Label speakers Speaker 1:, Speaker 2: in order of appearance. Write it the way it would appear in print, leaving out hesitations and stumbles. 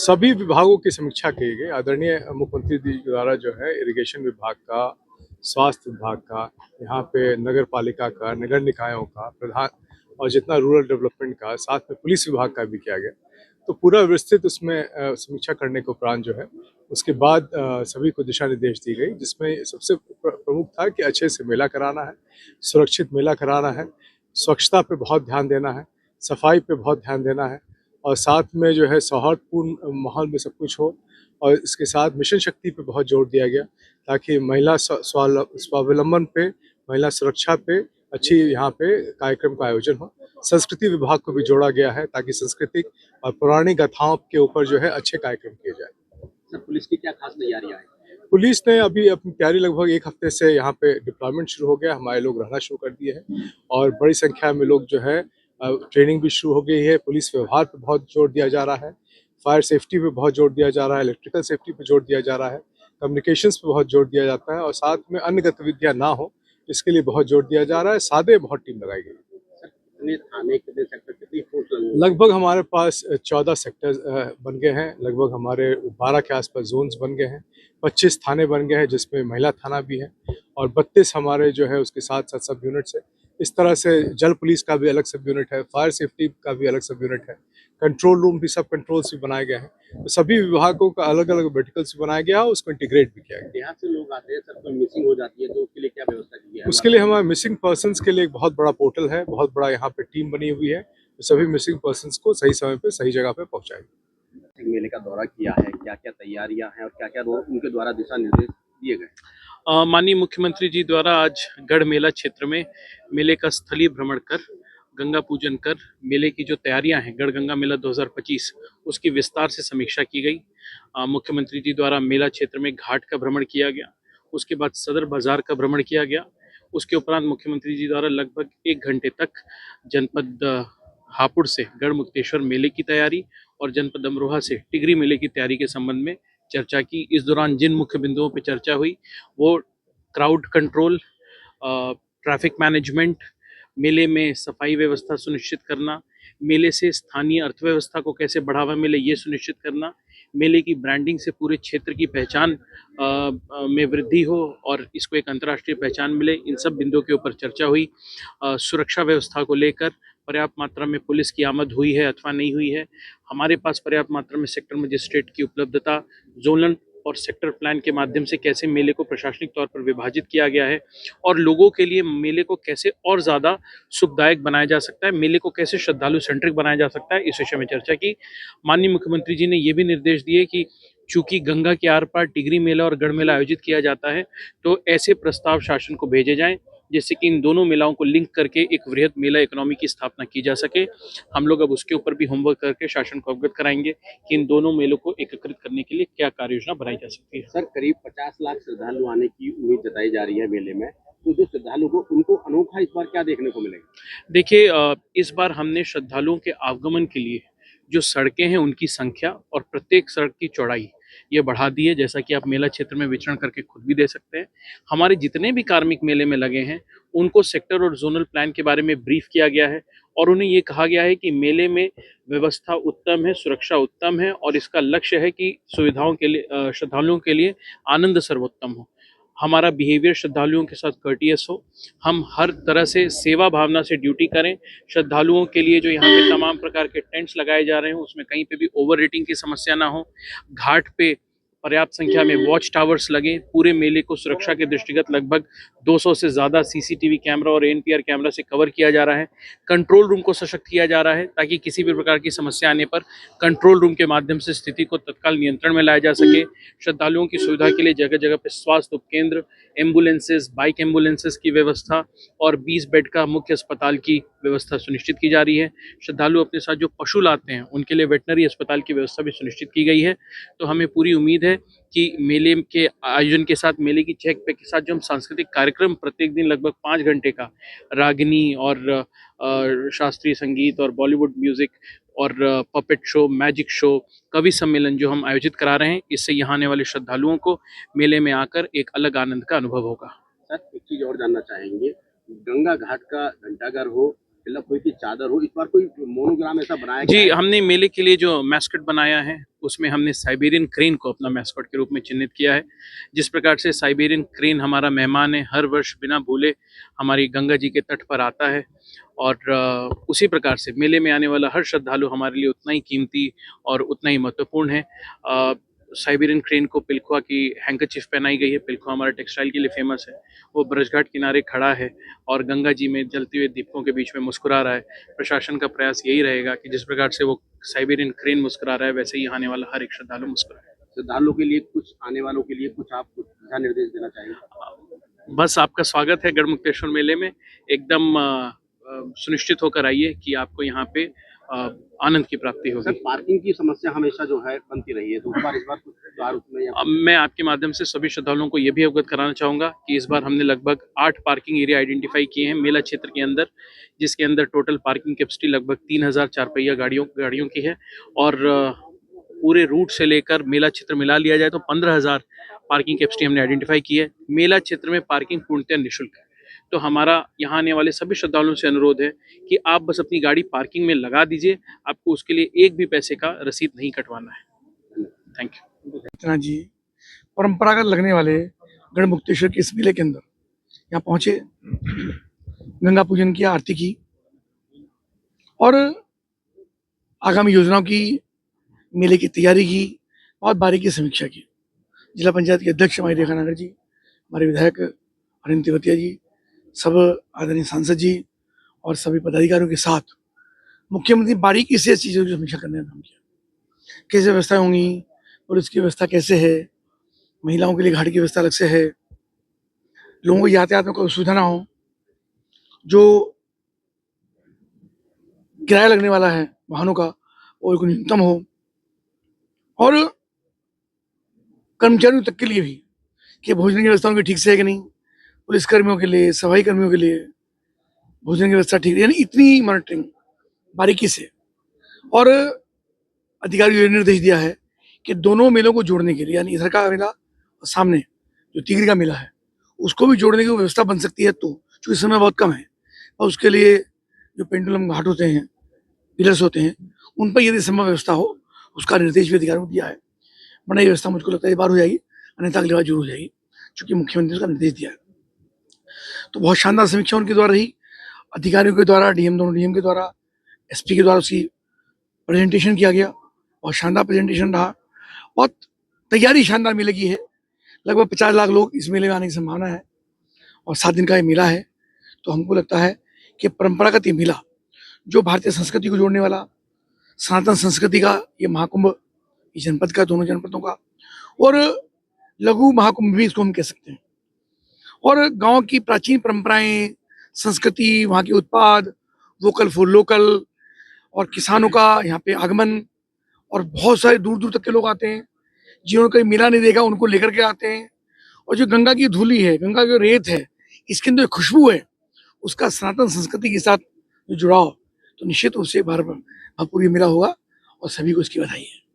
Speaker 1: सभी विभागों की समीक्षा की गई। आदरणीय मुख्यमंत्री जी द्वारा जो है इरिगेशन विभाग का, स्वास्थ्य विभाग का, यहाँ पे नगर पालिका का, नगर निकायों का, प्रधान और जितना रूरल डेवलपमेंट का, साथ में पुलिस विभाग का भी किया गया। तो पूरा विस्तृत उसमें समीक्षा करने के उपरांत जो है उसके बाद सभी को दिशा निर्देश दी गई, जिसमें सबसे प्रमुख था कि अच्छे से मेला कराना है, सुरक्षित मेला कराना है, स्वच्छता पे बहुत ध्यान देना है, सफाई पे बहुत ध्यान देना है और साथ में जो है सौहार्दपूर्ण माहौल में सब कुछ हो। और इसके साथ मिशन शक्ति पे बहुत जोर दिया गया ताकि महिला स्वावलंबन पे, महिला सुरक्षा पे अच्छी यहाँ पे कार्यक्रम का आयोजन हो। संस्कृति विभाग को भी जोड़ा गया है ताकि सांस्कृतिक और पौराणिक गाथाओं के ऊपर जो है अच्छे कार्यक्रम किए जाए।
Speaker 2: सर, पुलिस की क्या खास तैयारियां हैं?
Speaker 1: पुलिस ने अभी अपनी तैयारी लगभग एक हफ्ते से यहाँ पे डिप्लॉयमेंट शुरू हो गया, हमारे लोग रहना शुरू कर दिए हैं और बड़ी संख्या में लोग जो है ट्रेनिंग भी शुरू हो गई है। पुलिस व्यवहार पे बहुत जोर दिया जा रहा है, फायर सेफ्टी पे बहुत जोर दिया जा रहा है, इलेक्ट्रिकल सेफ्टी पे जोर दिया जा रहा है, कम्युनिकेशंस पे बहुत जोर दिया जाता है और साथ में अन्य गतिविधियां ना हो इसके लिए बहुत जोर दिया जा रहा है। सादे बहुत टीम लगाई गई।
Speaker 2: कितने थाने, कितने सेक्टर, कितनी फोर्स
Speaker 1: लगभग हमारे पास 14 सेक्टर बन गए हैं, लगभग हमारे 12 के आसपास जोन्स बन गए हैं, 25 थाने बन गए हैं जिसमें महिला थाना भी है और 32 हमारे जो है उसके साथ साथ सब यूनिट्स है। इस तरह से जल पुलिस का भी अलग सब यूनिट है, फायर सेफ्टी का भी अलग सब यूनिट है, कंट्रोल रूम भी, सब कंट्रोल्स भी बनाए गए हैं। तो सभी विभागों का अलग अलग वर्टिकल्स भी बनाया गया और उसको इंटीग्रेट भी किया गया।
Speaker 2: यहाँ से लोग आते हैं सर, कोई मिसिंग हो जाती है तो उसके लिए क्या व्यवस्था की है?
Speaker 1: उसके लिए हमारे मिसिंग पर्सन्स के लिए एक बहुत बड़ा पोर्टल है, बहुत बड़ा यहाँ पे टीम बनी हुई है, तो सभी मिसिंग पर्सन्स को सही समय पे सही जगह पे पहुँचाएगी।
Speaker 2: मेले का दौरा किया है, क्या क्या तैयारियां हैं और क्या क्या उनके द्वारा दिशा निर्देश दिए गए?
Speaker 3: माननीय मुख्यमंत्री जी द्वारा आज गढ़ मेला क्षेत्र में मेले का स्थलीय भ्रमण कर, गंगा पूजन कर, मेले की जो तैयारियां हैं गढ़ गंगा मेला 2025 उसकी विस्तार से समीक्षा की गई। मुख्यमंत्री जी द्वारा मेला क्षेत्र में घाट का भ्रमण किया गया, उसके बाद सदर बाजार का भ्रमण किया गया, उसके उपरांत मुख्यमंत्री जी द्वारा लगभग 1 घंटे तक जनपद हापुड़ से गढ़ मुक्तेश्वर मेले की तैयारी और जनपद अमरोहा से टिगरी मेले की तैयारी के संबंध में चर्चा की। इस दौरान जिन मुख्य बिंदुओं पर चर्चा हुई वो क्राउड कंट्रोल, ट्रैफिक मैनेजमेंट, मेले में सफाई व्यवस्था सुनिश्चित करना, मेले से स्थानीय अर्थव्यवस्था को कैसे बढ़ावा मिले ये सुनिश्चित करना, मेले की ब्रांडिंग से पूरे क्षेत्र की पहचान में वृद्धि हो और इसको एक अंतर्राष्ट्रीय पहचान मिले, इन सब बिंदुओं के ऊपर चर्चा हुई। सुरक्षा व्यवस्था को लेकर पर्याप्त मात्रा में पुलिस की आमद हुई है अथवा नहीं हुई है, हमारे पास पर्याप्त मात्रा में सेक्टर मजिस्ट्रेट की उपलब्धता, जोनल और सेक्टर प्लान के माध्यम से कैसे मेले को प्रशासनिक तौर पर विभाजित किया गया है और लोगों के लिए मेले को कैसे और ज़्यादा सुखदायक बनाया जा सकता है, मेले को कैसे श्रद्धालु सेंट्रिक बनाया जा सकता है, इस विषय में चर्चा की। माननीय मुख्यमंत्री जी ने ये भी निर्देश दिए कि चूंकि गंगा के आर पार टिगरी मेला और गढ़ मेला आयोजित किया जाता है तो ऐसे प्रस्ताव शासन को भेजे जाएं जिससे कि इन दोनों मेलाओं को लिंक करके एक वृहद मेला इकोनॉमी की स्थापना की जा सके। हम लोग अब उसके ऊपर भी होमवर्क करके शासन को अवगत कराएंगे कि इन दोनों मेलों को एकीकृत करने के लिए क्या कार्य योजना बनाई जा सकती है।
Speaker 2: सर, करीब 50 लाख श्रद्धालु आने की उम्मीद जताई जा रही है मेले में, तो जो श्रद्धालु को उनको अनोखा इस बार क्या देखने को मिलेगा?
Speaker 3: देखिए, इस बार हमने श्रद्धालुओं के आगमन के लिए जो सड़कें हैं उनकी संख्या और प्रत्येक सड़क की चौड़ाई ये बढ़ा दी है, जैसा कि आप मेला क्षेत्र में विचरण करके खुद भी दे सकते हैं। हमारे जितने भी कार्मिक मेले में लगे हैं उनको सेक्टर और जोनल प्लान के बारे में ब्रीफ किया गया है और उन्हें ये कहा गया है कि मेले में व्यवस्था उत्तम है, सुरक्षा उत्तम है और इसका लक्ष्य है कि सुविधाओं के लिए, श्रद्धालुओं के लिए आनंद सर्वोत्तम हो, हमारा बिहेवियर श्रद्धालुओं के साथ कर्टियस हो, हम हर तरह से सेवा भावना से ड्यूटी करें। श्रद्धालुओं के लिए जो यहाँ पे तमाम प्रकार के टेंट्स लगाए जा रहे हैं उसमें कहीं पे भी ओवर रेटिंग की समस्या ना हो, घाट पे पर्याप्त संख्या में वॉच टावर्स लगे, पूरे मेले को सुरक्षा के दृष्टिगत लगभग 200 से ज़्यादा सीसीटीवी कैमरा और एनपीआर कैमरा से कवर किया जा रहा है, कंट्रोल रूम को सशक्त किया जा रहा है ताकि किसी भी प्रकार की समस्या आने पर कंट्रोल रूम के माध्यम से स्थिति को तत्काल नियंत्रण में लाया जा सके। श्रद्धालुओं की सुविधा के लिए जगह जगह पर स्वास्थ्य उपकेंद्र, एम्बुलेंसेज, बाइक एम्बुलेंसेज की व्यवस्था और 20 बेड का मुख्य अस्पताल की व्यवस्था सुनिश्चित की जा रही है। श्रद्धालु अपने साथ जो पशु लाते हैं उनके लिए वेटनरी अस्पताल की व्यवस्था भी सुनिश्चित की गई है। तो हमें पूरी उम्मीद है कि मेले के आयोजन के साथ, मेले की चेक पे के साथ जो हम सांस्कृतिक कार्यक्रम प्रत्येक दिन लगभग 5 घंटे का रागिनी और शास्त्रीय संगीत और बॉलीवुड म्यूजिक और पपेट शो, मैजिक शो, कवि सम्मेलन जो हम आयोजित करा रहे हैं, इससे यहाँ आने वाले श्रद्धालुओं को मेले में आकर एक अलग आनंद का अनुभव होगा।
Speaker 2: सर, एक चीज और जानना चाहेंगे, गंगा घाट का घंटाघर हो, लखोई की चादर हो, इस बार कोई मोनोग्राम ऐसा बनाया
Speaker 3: जी,
Speaker 2: गया है?
Speaker 3: हमने मेले के लिए जो मैस्कट बनाया है उसमें हमने साइबेरियन क्रेन को अपना मैस्कट के रूप में चिन्हित किया है। जिस प्रकार से साइबेरियन क्रेन हमारा मेहमान है, हर वर्ष बिना भूले हमारी गंगा जी के तट पर आता है और उसी प्रकार से मेले में आने वाला हर श्रद्धालु हमारे लिए उतना ही कीमती और उतना ही महत्वपूर्ण है। साइबेरियन क्रेन को पिलखुआ की हैंकरचीफ पहनाई गई है। पिलखुआ हमारा टेक्सटाइल के लिए फेमस है। वो ब्रजघाट किनारे खड़ा है और गंगा जी में जलते हुए दीपकों के बीच में मुस्कुरा रहा है। प्रशासन का प्रयास यही रहेगा कि जिस प्रकार से वो साइबेरियन क्रेन मुस्कुरा रहा है, वैसे ही आने वाला हर एक श्रद्धालु मुस्कुराए।
Speaker 2: श्रद्धालुओं के लिए कुछ, आने वालों के लिए कुछ आप दिशा निर्देश देना चाहेंगे?
Speaker 3: बस आपका स्वागत है गढ़मुक्तेश्वर मेले में। एकदम सुनिश्चित होकर आइए कि आपको यहाँ पे आनंद की प्राप्ति
Speaker 2: सर,
Speaker 3: होगी।
Speaker 2: पार्किंग की समस्या हमेशा जो है बनती रही है, तो इस बार कुछ सुधार उसमें या
Speaker 3: अब मैं आपके माध्यम से सभी श्रद्धालुओं को ये भी अवगत कराना चाहूँगा कि इस बार हमने लगभग 8 पार्किंग एरिया आइडेंटिफाई किए हैं मेला क्षेत्र के अंदर, जिसके अंदर टोटल पार्किंग कैपेसिटी लगभग 3000 4 पहिया गाड़ियों की है और पूरे रूट से लेकर मेला क्षेत्र मिला लिया जाए तो 15,000 पार्किंग कैपेसिटी हमने आइडेंटिफाई की है। मेला क्षेत्र में पार्किंग पूर्णतः निःशुल्क है। तो हमारा यहाँ आने वाले सभी श्रद्धालुओं से अनुरोध है कि आप बस अपनी गाड़ी पार्किंग में लगा दीजिए, आपको उसके लिए एक भी पैसे का रसीद नहीं कटवाना है। Thank you.
Speaker 4: अर्चना जी परंपरागत लगने वाले गढ़मुक्तेश्वर के इस मेले के अंदर यहाँ पहुंचे, गंगा पूजन की, आरती की और आगामी योजनाओं की, मेले की तैयारी की बहुत बारीकी से समीक्षा की। जिला पंचायत के अध्यक्ष हमारी रेखा नागर जी, हमारे विधायक अनिल तिवतिया जी, सब आदरणीय सांसद जी और सभी पदाधिकारियों के साथ मुख्यमंत्री बारीकी से इस चीज़ों की समीक्षा करने का काम किया। कैसे व्यवस्थाएं होंगी, पुलिस की व्यवस्था कैसे है, महिलाओं के लिए घाट की व्यवस्था अलग से है, लोगों को यातायात में कोई असुविधा ना हो, जो किराया लगने वाला है वाहनों का वो एक न्यूनतम हो, और कर्मचारियों तक के लिए भी कि भोजन की व्यवस्था उनकी ठीक से है कि नहीं, पुलिस कर्मियों के लिए, सफाई कर्मियों के लिए भोजन की व्यवस्था ठीक है, यानी इतनी मॉनिटरिंग बारीकी से। और अधिकारियों ने निर्देश दिया है कि दोनों मेलों को जोड़ने के लिए, यानी इधर का मेला और सामने जो तिगरी का मेला है उसको भी जोड़ने की व्यवस्था बन सकती है, तो चूँकि समय बहुत कम है और उसके लिए जो पेंडुलम घाट होते हैं, पिलर्स होते हैं, उन पर यदि संभव व्यवस्था हो उसका निर्देश भी अधिकारियों को दिया है। वरना ये व्यवस्था मुझको लगता है इस बार हो जाएगी, अन्यथा अगली बार जरूर हो जाएगी, चूँकि मुख्यमंत्री ने उसका निर्देश दिया है। तो बहुत शानदार समीक्षा उनके द्वारा रही, अधिकारियों के द्वारा, दोनों डीएम के द्वारा, एसपी के द्वारा उसकी प्रेजेंटेशन किया गया। बहुत शानदार प्रेजेंटेशन रहा, बहुत तैयारी शानदार मेले की है। लगभग 50 लाख लोग इस मेले में आने की संभावना है और 7 दिन का ये मेला है। तो हमको लगता है कि परंपरागत ये मेला जो भारतीय संस्कृति को जोड़ने वाला, सनातन संस्कृति का ये महाकुंभ, इस जनपद का, दोनों जनपदों का, और लघु महाकुंभ भी इसको हम कह सकते हैं। और गांव की प्राचीन परंपराएं, संस्कृति, वहाँ के उत्पाद, वोकल फॉर लोकल, और किसानों का यहाँ पे आगमन, और बहुत सारे दूर दूर तक के लोग आते हैं जिन्होंने कहीं मेला नहीं देखा, उनको लेकर के आते हैं। और जो गंगा की धूली है, गंगा की रेत है, इसके अंदर खुशबू है, उसका सनातन संस्कृति के साथ जो जुड़ाव, तो निश्चित रूप से भरपूर ये मेला होगा और सभी को इसकी बधाई है।